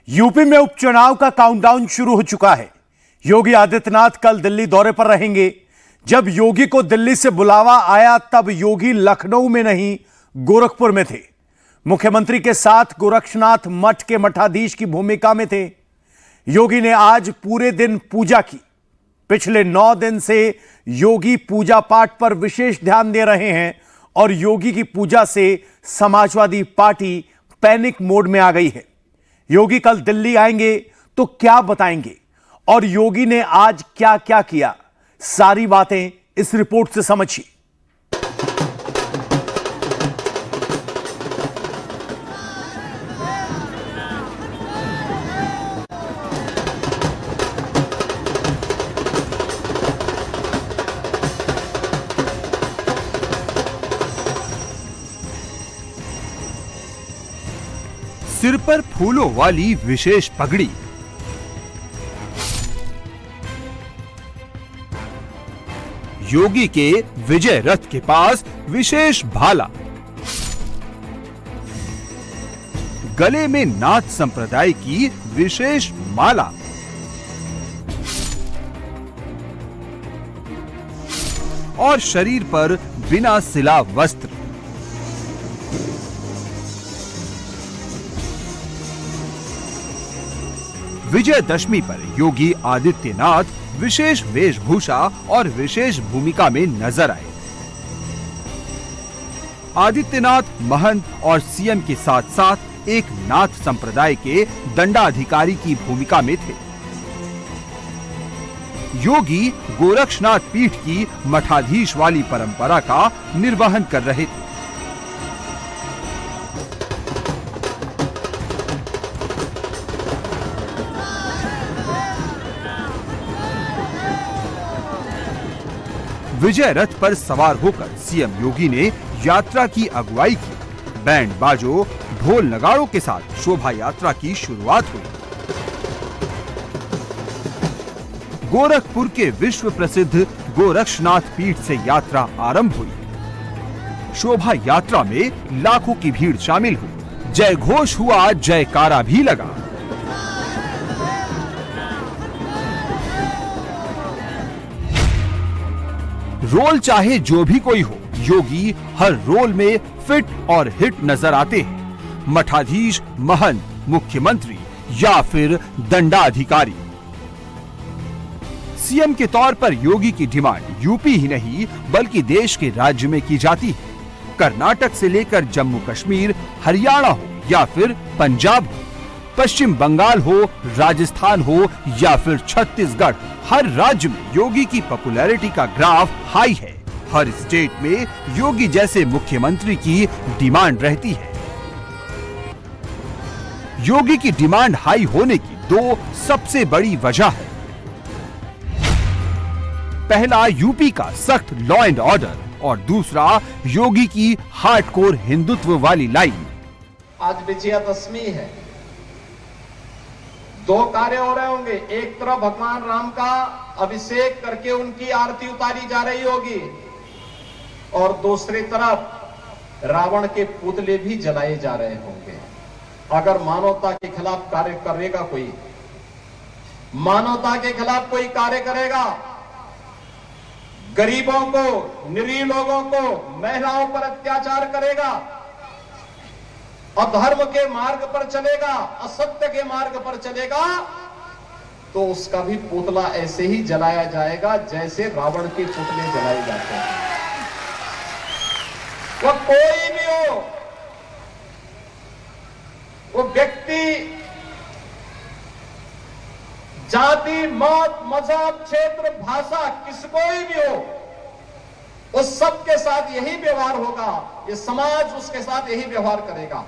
UP में उपचुनाव का काउंटडाउन शुरू हो चुका है। योगी आदित्यनाथ कल दिल्ली दौरे पर रहेंगे। जब योगी को दिल्ली से बुलावा आया तब योगी लखनऊ में नहीं गोरखपुर में थे। मुख्यमंत्री के साथ गोरक्षनाथ मठ के मठाधीश की भूमिका में थे। योगी ने आज पूरे दिन पूजा की। पिछले 9 दिन से योगी पूजा पाठ पर विशेष ध्यान दे रहे हैं और योगी की पूजा से समाजवादी पार्टी पैनिक मोड में आ गई है। योगी कल दिल्ली आएंगे तो क्या बताएंगे और योगी ने आज क्या क्या किया, सारी बातें इस रिपोर्ट से समझिए। सिर पर फूलों वाली विशेष पगड़ी, योगी के विजय रथ के पास विशेष भाला, गले में नाथ संप्रदाय की विशेष माला, और शरीर पर बिना सिला वस्त्र। विजयदशमी पर योगी आदित्यनाथ विशेष वेशभूषा और विशेष भूमिका में नजर आए। आदित्यनाथ महंत और सीएम के साथ साथ एक नाथ संप्रदाय के दंडाधिकारी की भूमिका में थे। योगी गोरक्षनाथ पीठ की मठाधीश वाली परंपरा का निर्वहन कर रहे थे। विजय रथ पर सवार होकर सीएम योगी ने यात्रा की अगुवाई की। बैंड बाजों, ढोल नगाड़ों के साथ शोभा यात्रा की शुरुआत हुई। गोरखपुर के विश्व प्रसिद्ध गोरक्षनाथ पीठ से यात्रा आरंभ हुई। शोभा यात्रा में लाखों की भीड़ शामिल हुई। जय घोष हुआ, जयकारा भी लगा। रोल चाहे जो भी कोई हो, योगी हर रोल में फिट और हिट नजर आते हैं। मठाधीश, महंत, मुख्यमंत्री या फिर दंडाधिकारी। सीएम के तौर पर योगी की डिमांड यूपी ही नहीं बल्कि देश के राज्य में की जाती है। कर्नाटक से लेकर जम्मू कश्मीर, हरियाणा हो या फिर पंजाब हो, पश्चिम बंगाल हो, राजस्थान हो या फिर छत्तीसगढ़, हर राज्य में योगी की पॉपुलैरिटी का ग्राफ हाई है। हर स्टेट में योगी जैसे मुख्यमंत्री की डिमांड रहती है। योगी की डिमांड हाई होने की 2 सबसे बड़ी वजह है। पहला, यूपी का सख्त लॉ एंड ऑर्डर और दूसरा योगी की हार्डकोर हिंदुत्व वाली लाइन। आज विजयादशमी है, 2 कार्य हो रहे होंगे। एक तरफ भगवान राम का अभिषेक करके उनकी आरती उतारी जा रही होगी और दूसरी तरफ रावण के पुतले भी जलाए जा रहे होंगे। अगर मानवता के खिलाफ कार्य करेगा कोई, मानवता के खिलाफ कोई कार्य करेगा, गरीबों को, निरीह लोगों को, महिलाओं पर अत्याचार करेगा, अधर्म के मार्ग पर चलेगा, असत्य के मार्ग पर चलेगा, तो उसका भी पुतला ऐसे ही जलाया जाएगा जैसे रावण के पुतले जलाए जाते हैं। वह कोई भी हो, वो व्यक्ति, जाति, मत, मजहब, क्षेत्र, भाषा, किस कोई भी हो, उस सब के साथ यही व्यवहार होगा। ये समाज उसके साथ यही व्यवहार करेगा।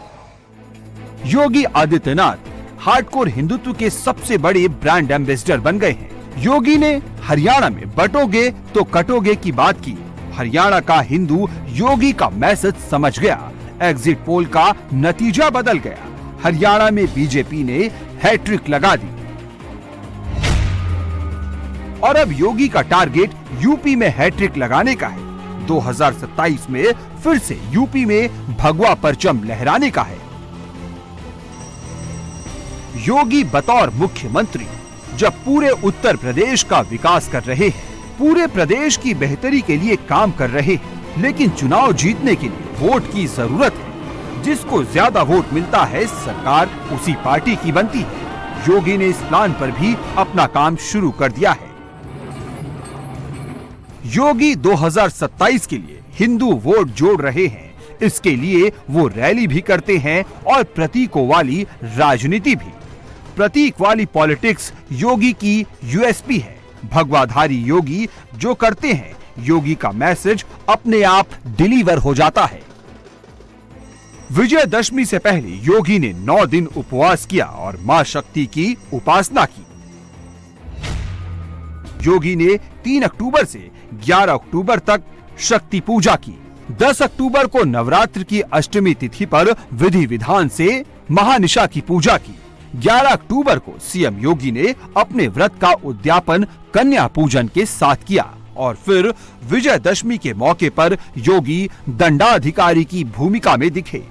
योगी आदित्यनाथ हार्डकोर हिंदुत्व के सबसे बड़े ब्रांड एम्बेसडर बन गए हैं। योगी ने हरियाणा में बटोगे तो कटोगे की बात की। हरियाणा का हिंदू योगी का मैसेज समझ गया। एग्जिट पोल का नतीजा बदल गया। हरियाणा में बीजेपी ने हैट्रिक लगा दी और अब योगी का टारगेट यूपी में हैट्रिक लगाने का है। 2027 में फिर से यूपी में भगवा परचम लहराने का है। योगी बतौर मुख्यमंत्री जब पूरे उत्तर प्रदेश का विकास कर रहे हैं, पूरे प्रदेश की बेहतरी के लिए काम कर रहे हैं, लेकिन चुनाव जीतने के लिए वोट की जरूरत है। जिसको ज्यादा वोट मिलता है, सरकार उसी पार्टी की बनती है। योगी ने इस प्लान पर भी अपना काम शुरू कर दिया है। योगी 2027 के लिए हिंदू वोट जोड़ रहे हैं। इसके लिए वो रैली भी करते हैं और प्रतीकों वाली राजनीति भी। प्रतीक वाली पॉलिटिक्स योगी की यूएसपी है। भगवाधारी योगी जो करते हैं, योगी का मैसेज अपने आप डिलीवर हो जाता है। विजयदशमी से पहले योगी ने 9 दिन उपवास किया और मां शक्ति की उपासना की। योगी ने 3 अक्टूबर से 11 अक्टूबर तक शक्ति पूजा की। 10 अक्टूबर को नवरात्र की अष्टमी तिथि पर विधि विधान से महानिशा की पूजा की। 11 अक्टूबर को सीएम योगी ने अपने व्रत का उद्यापन कन्या पूजन के साथ किया और फिर विजयदशमी के मौके पर योगी दंडाधिकारी की भूमिका में दिखे।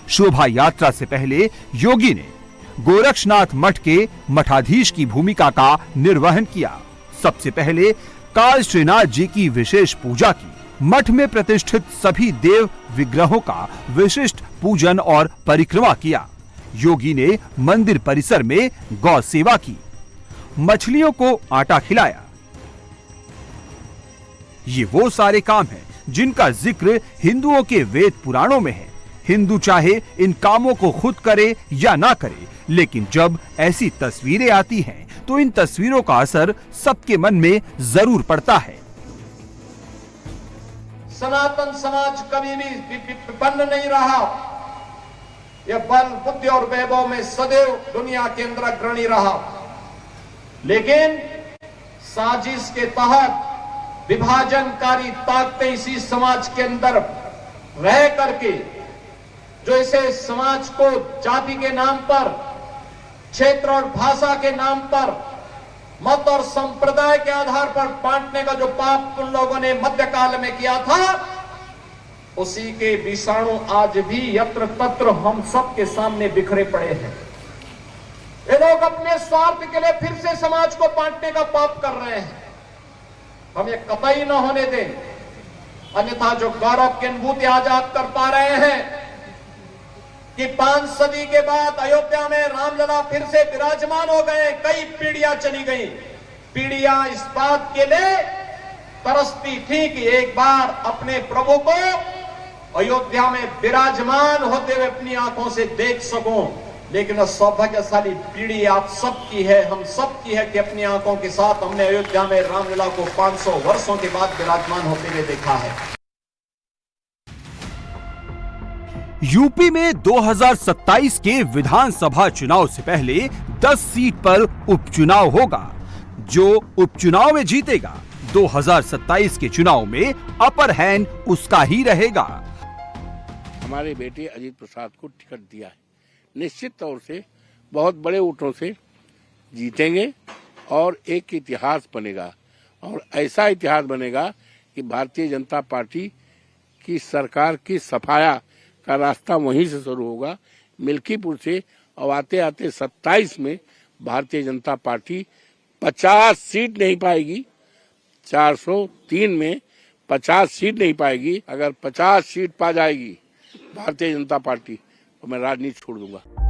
शोभा यात्रा से पहले योगी ने गोरक्षनाथ मठ के मठाधीश की भूमिका का निर्वहन किया। सबसे पहले काल श्रीनाथ जी की विशेष पूजा की। मठ में प्रतिष्ठित सभी देव विग्रहों का विशिष्ट पूजन और परिक्रमा किया। योगी ने मंदिर परिसर में गौ सेवा की, मछलियों को आटा खिलाया। ये वो सारे काम हैं जिनका जिक्र हिंदुओं के वेद पुराणों में है। हिंदू चाहे इन कामों को खुद करे या ना करे, लेकिन जब ऐसी तस्वीरें आती हैं तो इन तस्वीरों का असर सबके मन में जरूर पड़ता है। सनातन समाज कभी भी विपन्न नहीं रहा। यह बल, बुद्धि और वैभव में सदैव दुनिया के अंदर अग्रणी रहा। लेकिन साजिश के तहत विभाजनकारी ताकतें इसी समाज के अंदर रह करके जो इसे समाज को जाति के नाम पर, क्षेत्र और भाषा के नाम पर, मत और संप्रदाय के आधार पर बांटने का जो पाप उन लोगों ने मध्यकाल में किया था, उसी के विषाणु आज भी यत्र तत्र हम सब के सामने बिखरे पड़े हैं। ये लोग अपने स्वार्थ के लिए फिर से समाज को बांटने का पाप कर रहे हैं। हम ये कतई न होने दें, अन्यथा जो गौरव की अनुभूति आज आप कर पा रहे हैं कि 5 सदी के बाद अयोध्या में रामलला फिर से विराजमान हो गए। कई पीढ़ियां चली गई। पीढ़ियां इस बात के लिए तरसती थी कि एक बार अपने प्रभु को अयोध्या में विराजमान होते हुए अपनी आंखों से देख सकूं। लेकिन सौभाग्यशाली पीढ़ी आप सबकी है, हम सबकी है कि अपनी आंखों के साथ हमने अयोध्या में रामलला को 500 वर्षों के बाद विराजमान होते हुए देखा है। यूपी में 2027 के विधानसभा चुनाव से पहले 10 सीट पर उपचुनाव होगा। जो उपचुनाव में जीतेगा 2027 के चुनाव में अपर हैंड उसका ही रहेगा। हमारे बेटे अजीत प्रसाद को टिकट दिया है, निश्चित तौर से बहुत बड़े वोटों से जीतेंगे और एक इतिहास बनेगा। और ऐसा इतिहास बनेगा कि भारतीय जनता पार्टी की सरकार की सफाया का रास्ता वहीं से शुरू होगा, मिल्कीपुर से। और आते आते 27 में भारतीय जनता पार्टी 50 सीट नहीं पाएगी। 403 में 50 सीट नहीं पाएगी। अगर 50 सीट पा जाएगी भारतीय जनता पार्टी तो मैं राजनीति छोड़ दूंगा।